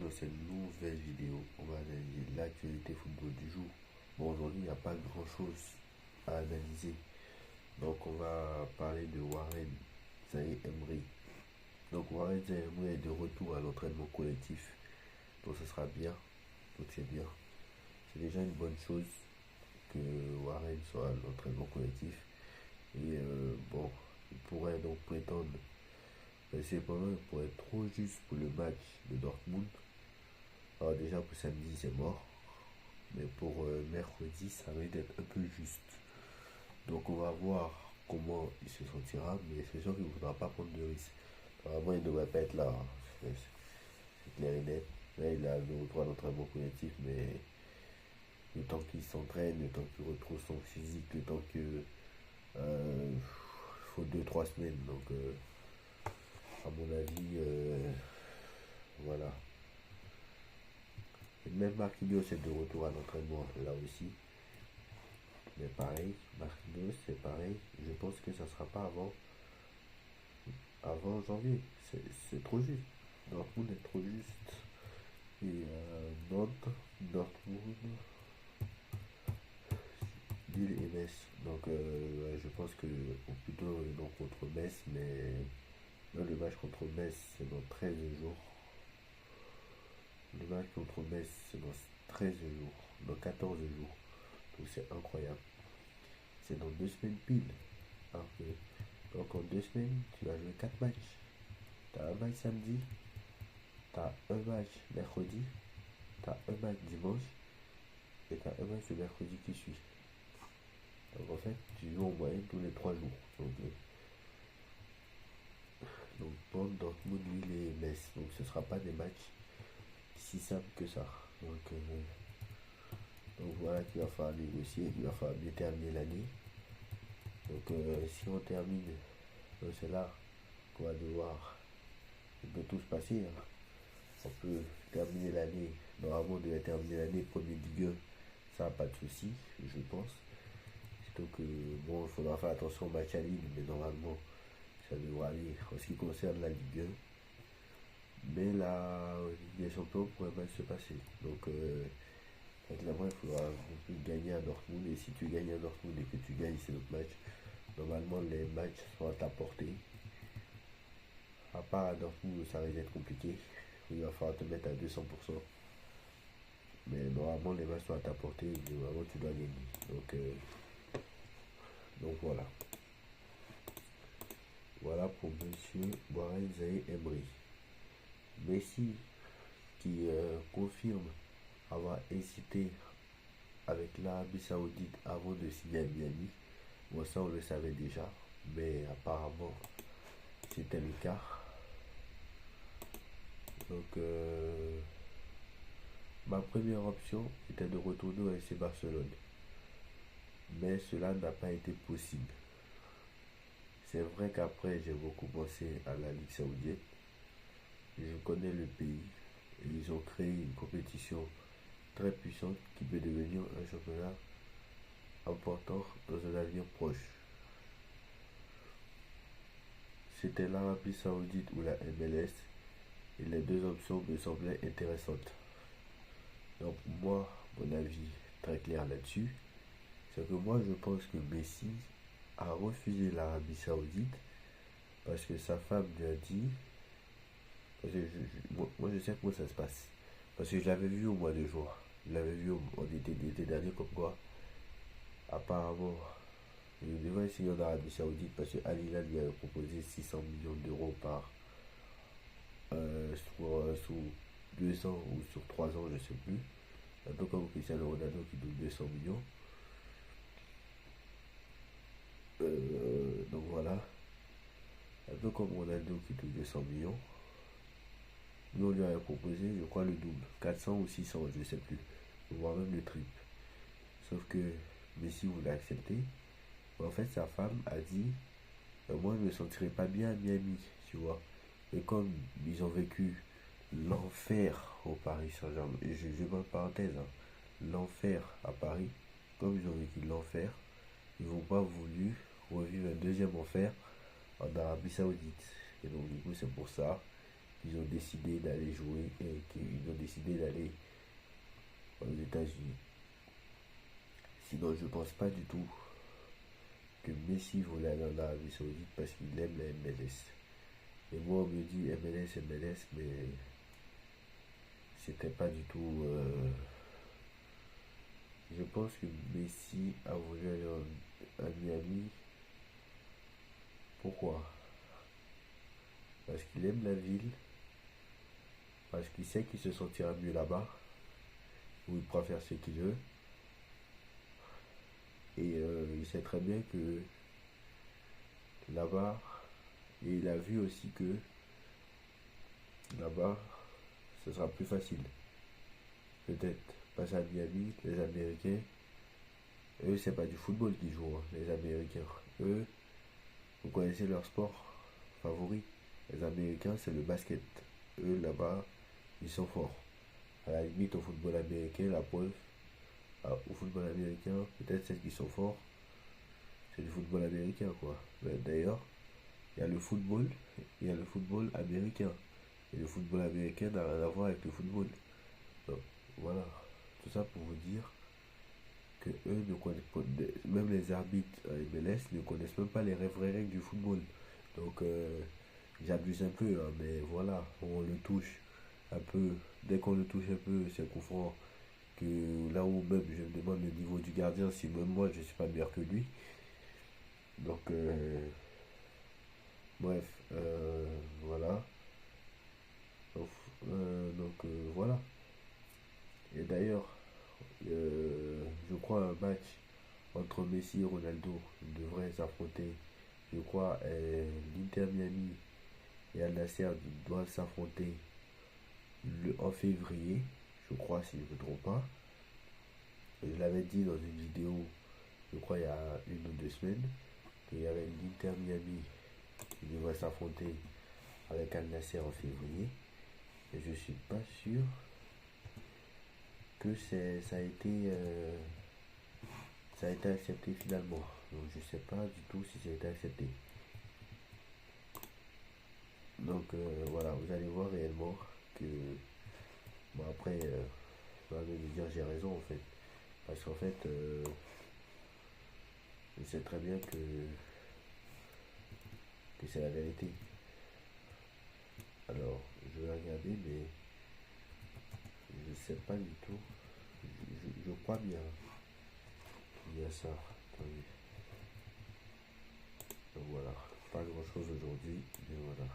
dans cette nouvelle vidéo. On va analyser l'actualité football du jour. Bon, aujourd'hui, il n'y a pas grand chose à analyser. Donc, on va parler de Warren Zaïre-Emery. Donc, Warren Zaïre-Emery est de retour à l'entraînement collectif. Donc, ce sera bien. Donc, c'est bien. C'est déjà une bonne chose que Warren soit à l'entraînement collectif. Et bon, il pourrait donc prétendre. Cependant, il pourrait être trop juste pour le match de Dortmund. Alors déjà pour samedi c'est mort, mais pour mercredi ça risque d'être un peu juste. Donc on va voir comment il se sentira, mais c'est sûr qu'il ne voudra pas prendre de risques. Normalement il ne devrait pas être là, hein. C'est clair et net. Là il a le retour à l'entraînement collectif, mais le temps qu'il s'entraîne, le temps qu'il retrouve son physique, le temps que faut 2-3 semaines. Donc à mon avis, voilà. Et même Marquinhos est de retour à l'entraînement là aussi. Mais pareil, Marquinhos c'est pareil. Je pense que ça ne sera pas avant janvier. C'est trop juste. Dortmund est trop juste. Et Nantes, Dortmund, Lille et Metz. Donc ouais, je pense que ou plutôt donc contre Metz, mais là, le match contre Metz c'est dans 13 jours. Le match contre Metz c'est dans 13 jours, dans 14 jours. Donc c'est incroyable. C'est dans 2 semaines pile. Ok. Donc en 2 semaines, tu vas jouer 4 matchs. Tu as un match samedi, tu as un match mercredi, tu as un match dimanche et tu as un match le mercredi qui suit. Donc en fait, tu joues en moyenne tous les 3 jours. Donc pour Dortmund, Lille et Metz. Donc ce ne sera pas des matchs si simples que ça. Donc voilà qu'il va falloir négocier, il va falloir bien terminer l'année. Donc si on termine, c'est là qu'on va devoir, il peut tout se passer. Hein. On peut terminer l'année, normalement on devait terminer l'année premier Ligue 1, ça n'a pas de souci, je pense. Donc bon, il faudra faire attention au match à Lille, mais normalement ça devrait aller en ce qui concerne la Ligue 1. Mais la Ligue des Champions pourrait mal se passer. Donc clairement il faudra gagner à Dortmund, et si tu gagnes à Dortmund et que tu gagnes ces autres matchs, normalement les matchs sont à ta portée. À part à Dortmund, ça risque d'être compliqué. Il va falloir te mettre à 200%. Mais normalement, les matchs sont à ta portée et normalement, tu dois gagner. Donc voilà. Voilà pour monsieur Warren Zaïre-Emery. Messi qui confirme avoir hésité avec l'Arabie Saoudite avant de signer à Miami. Bon, ça, on le savait déjà. Mais apparemment, c'était le cas. Donc, ma première option était de retourner au FC Barcelone. Mais cela n'a pas été possible. C'est vrai qu'après, j'ai beaucoup pensé à la Ligue saoudienne. Je connais le pays. Et ils ont créé une compétition très puissante qui peut devenir un championnat important dans un avenir proche. C'était l'Arabie Saoudite ou la MLS. Et les deux options me semblaient intéressantes. Donc moi, mon avis très clair là-dessus, c'est que moi je pense que Messi a refusé l'Arabie Saoudite parce que sa femme lui a dit, parce que moi je sais comment ça se passe, parce que je l'avais vu au mois de juin, je l'avais vu en été dernier, comme quoi apparemment il devait essayer en Arabie Saoudite parce que Al Hilal lui avait proposé 600 millions d'euros par sous 2 ans ou sur 3 ans, je sais plus, un peu comme Cristiano Ronaldo qui donne 200 millions. Donc voilà, un peu comme Ronaldo qui touche 200 millions. Nous on lui avait proposé, je crois, le double, 400 ou 600, je ne sais plus, voire même le triple. Sauf que Messi voulait accepter. En fait, sa femme a dit moi je ne me sentirais pas bien à Miami, tu vois. Et comme ils ont vécu l'enfer au Paris Saint-Germain, et je mets en parenthèse, hein, l'enfer à Paris, comme ils ont vécu l'enfer, ils n'ont pas voulu revivre un deuxième enfer en Arabie Saoudite. Et donc du coup c'est pour ça qu'ils ont décidé d'aller jouer et qu'ils ont décidé d'aller aux États-Unis. Sinon, je pense pas du tout que Messi voulait aller en Arabie Saoudite parce qu'il aime la MLS. Et moi, on me dit MLS, MLS, mais c'était pas du tout. Je pense que Messi a voulu aller à Miami. Pourquoi? Parce qu'il aime la ville, parce qu'il sait qu'il se sentira mieux là-bas, où il pourra faire ce qu'il veut. Et il sait très bien que là-bas, et il a vu aussi que là-bas, ce sera plus facile. Peut-être passer à Miami, les Américains, eux, c'est pas du football qu'ils jouent, hein, les Américains. Eux, vous connaissez leur sport favori. Les Américains, c'est le basket. Eux, là-bas, ils sont forts. À la limite, au football américain, la preuve, au football américain, peut-être celles qui sont forts, c'est du football américain, quoi. D'ailleurs, il y a le football, il y a le football américain. Et le football américain n'a rien à voir avec le football. Donc, voilà. Tout ça pour vous dire que eux ne connaissent pas, même les arbitres à MLS ne connaissent même pas les vraies règles du football. Donc, j'abuse un peu, hein, mais voilà, on le touche un peu. Dès qu'on le touche un peu, c'est coup franc. Que là où même je me demande le niveau du gardien, si même moi je suis pas meilleur que lui. Donc, bref, voilà. Voilà. Et d'ailleurs, je crois un match entre Messi et Ronaldo devrait s'affronter. Je crois l'Inter Miami et Al Nassr doivent s'affronter en février, je crois si je ne me trompe pas. Je l'avais dit dans une vidéo, je crois il y a 1 ou 2 semaines, qu'il y avait l'Inter Miami qui devrait s'affronter avec Al Nassr en février. Et je suis pas sûr que ça a été accepté finalement. Donc je sais pas du tout si ça a été accepté. Donc voilà, vous allez voir réellement que bon après vous allez me dire j'ai raison en fait. Parce qu'en fait je sais très bien que c'est la vérité. Alors je vais regarder mais je sais pas du tout. Je crois bien. Il y a ça. Attendez. Donc voilà. Pas grand chose aujourd'hui. Mais voilà.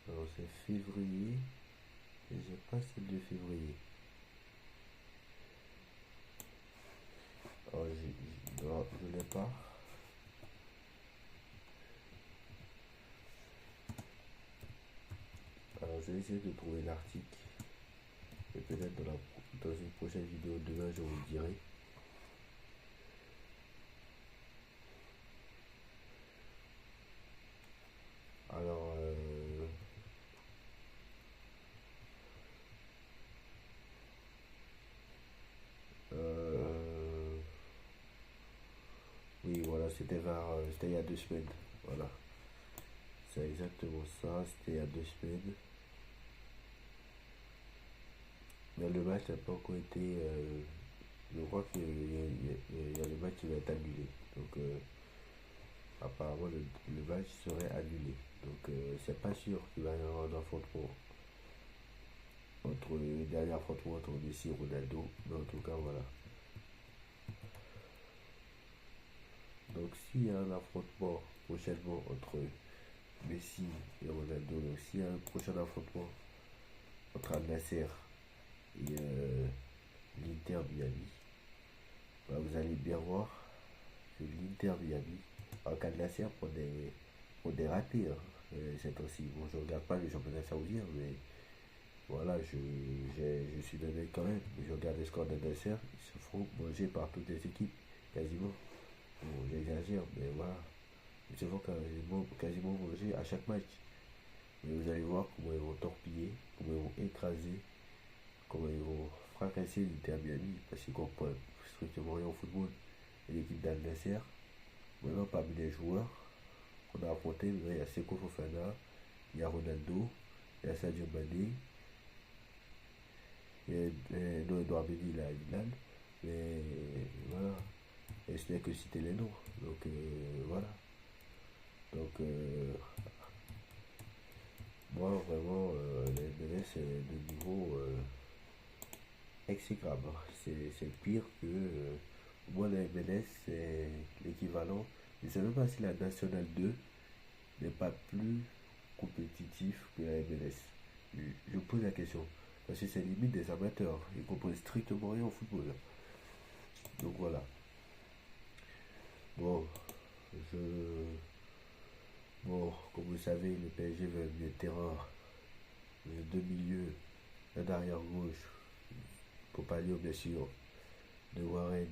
Alors, c'est février. Et j'ai pas celle de février. Alors, non, je l'ai pas. Alors, je vais essayer de trouver l'article. Et peut-être dans une prochaine vidéo demain, je vous le dirai. Alors, oui, voilà, c'était il y a 2 semaines. Voilà, c'est exactement ça, c'était il y a 2 semaines. Mais le match n'a pas encore été. Je crois qu'il y a le match qui va être annulé. Donc, apparemment, le match serait annulé. Donc, c'est pas sûr qu'il va y avoir un affrontement entre le dernier affrontement entre Messi et Ronaldo. Mais en tout cas, voilà. Donc, s'il y a un affrontement prochainement entre Messi et Ronaldo, donc s'il y a un prochain affrontement entre Al Nassr et l'Inter Miami, bah, vous allez bien voir que l'Inter Miami, en cas de Nassr pour des ratés hein, cette aussi. Bon, je regarde pas les championnats saoudiens, mais voilà, je suis donné quand même. Je regarde les scores de Nassr, ils se font manger par toutes les équipes, quasiment. Bon, j'exagère, mais voilà. Ils se font quasiment manger à chaque match. Mais vous allez voir comment ils vont torpiller, comment ils vont écraser, comment ils vont fracasser l'Inter Miami, parce qu'ils comprennent strictement rien au football. Et l'équipe d'Al Nassr, vraiment parmi les joueurs qu'on a affrontés, il y a Seko Fofana, il y a Ronaldo, il y a Sadio Mané, il y a non, Edouard Mendy, il est à Milan, mais voilà, et ce n'est que citer les noms. Donc voilà. Donc moi vraiment, la MLS c'est de niveau exécrable. C'est pire que moi la MLS c'est l'équivalent. Je ne sais même pas si la Nationale 2 n'est pas plus compétitif que la MLS. Je pose la question. Parce que c'est limite des amateurs. Ils ne comprennent strictement rien au football. Donc voilà. Bon, je. Bon, comme vous savez, le PSG veut un milieu de terrain, deux milieux, un arrière gauche, pour pallier aux blessures de Warren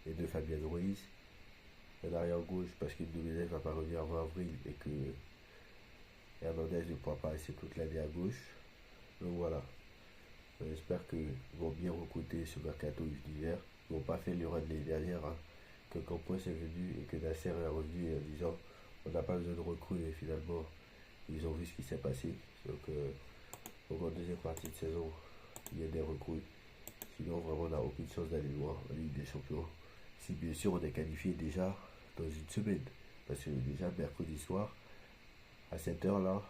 et de Fabien Ruiz. Un arrière gauche parce que Domenech ne va pas revenir avant avril et que Hernandez ne pourra pas rester toute l'année à gauche. Donc voilà. J'espère qu'ils vont bien recruter ce mercato d'hiver. Ils n'ont pas fait l'erreur de l'année dernière, hein, que Campos est venu et que Nasser est revenu en disant on n'a pas besoin de recrues et finalement ils ont vu ce qui s'est passé. Donc en deuxième partie de saison, il y a des recrues. Sinon vraiment on n'a aucune chance d'aller loin en Ligue des Champions. Si bien sûr on est qualifié déjà dans une semaine. Parce que déjà mercredi soir, à cette heure-là,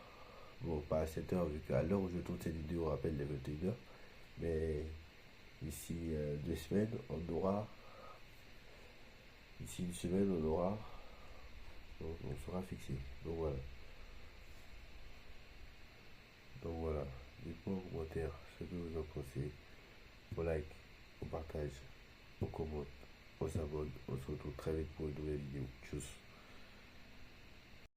bon pas à cette heure, vu qu'à l'heure où je tourne cette vidéo, on rappelle les 21h, mais d'ici 2 semaines, on aura. D'ici une semaine, on aura. On sera fixé. Donc voilà. Dites-moi en commentaire ce que vous en pensez. On like, on partage, on commente, on s'abonne. On se retrouve très vite pour une nouvelle vidéo. Tchuss.